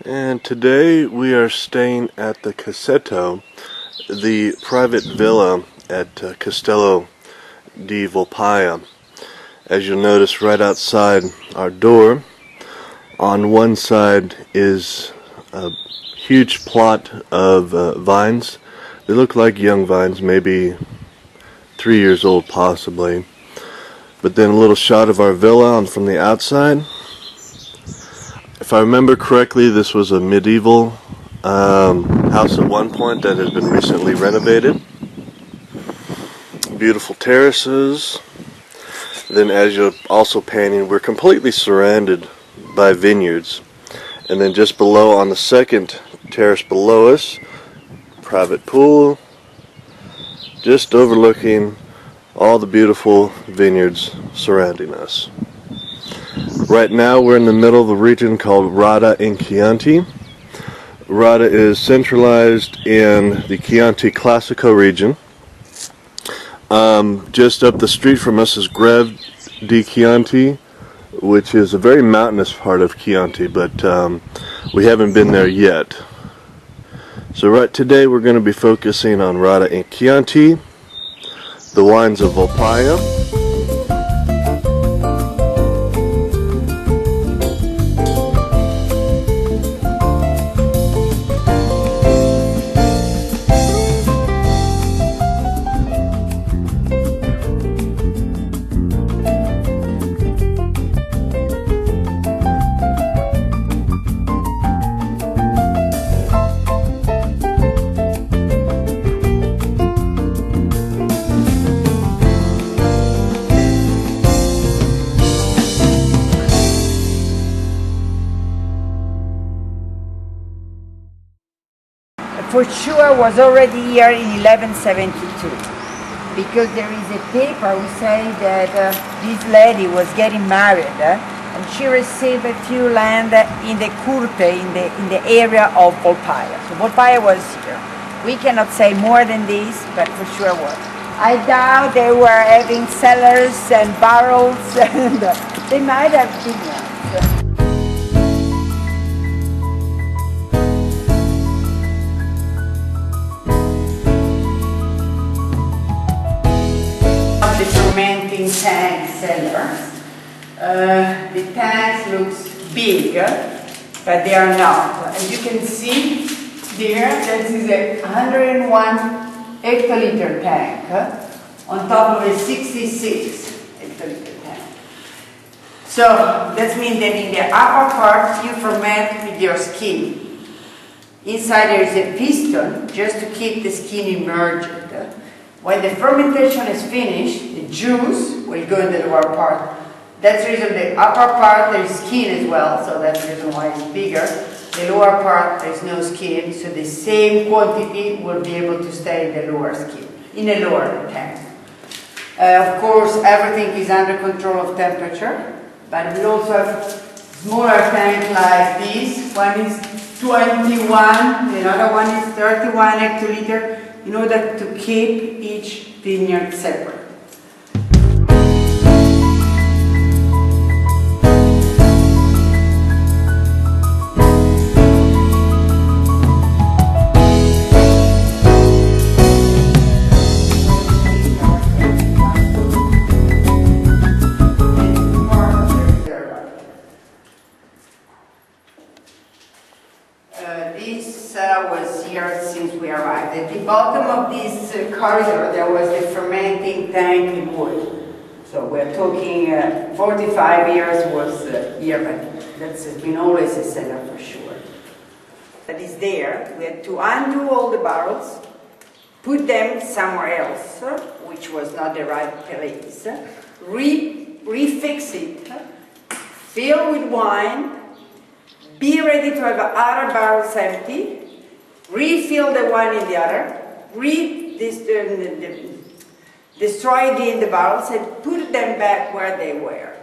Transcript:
And today we are staying at the Castello, the private villa at Castello di Volpaia. As you'll notice right outside our door, on one side is a huge plot of vines. They look like young vines, maybe 3 years old possibly. But then a little shot of our villa from the outside. If I remember correctly, this was a medieval house at one point that has been recently renovated. Beautiful terraces. Then as you're also painting, we're completely surrounded by vineyards. And then just below, on the second terrace below us, private pool, just overlooking all the beautiful vineyards surrounding us. Right now we're in the middle of a region called Rada in Chianti. Rada is centralized in the Chianti Classico region. Just up the street from us is Greve di Chianti, which is a very mountainous part of Chianti, but we haven't been there yet. So right today we're going to be focusing on Rada in Chianti, the wines of Volpaia. For sure was already here in 1172, because there is a paper who say that this lady was getting married and she received a few land in the Curte, in the area of Volpaia. So Volpaia was here. We cannot say more than this, but for sure was. I doubt they were having cellars and barrels, and they might have been. The fermenting tank cellars. The tanks looks big, but they are not. As you can see there, this is a 101 hectoliter tank on top of a 66 hectoliter tank. So that means that in the upper part you ferment with your skin. Inside there is a piston just to keep the skin immersed. When the fermentation is finished, the juice will go in the lower part. That's the reason the upper part there is skin as well, so that's the reason why it's bigger. The lower part there is no skin, so the same quantity will be able to stay in the lower skin, in the lower tank. Of course, everything is under control of temperature, but we also have smaller tanks like this. One is 21, the other one is 31 hectoliter. In order to keep each vineyard separate. This was here since we arrived. At the bottom of this corridor there was the fermenting tank in wood. So we're talking 45 years was here, but that's been always a cellar for sure. That is there. We had to undo all the barrels, put them somewhere else, which was not the right place, refix it, fill with wine, be ready to have other barrels empty, refill the one in the other, destroy the barrels and put them back where they were.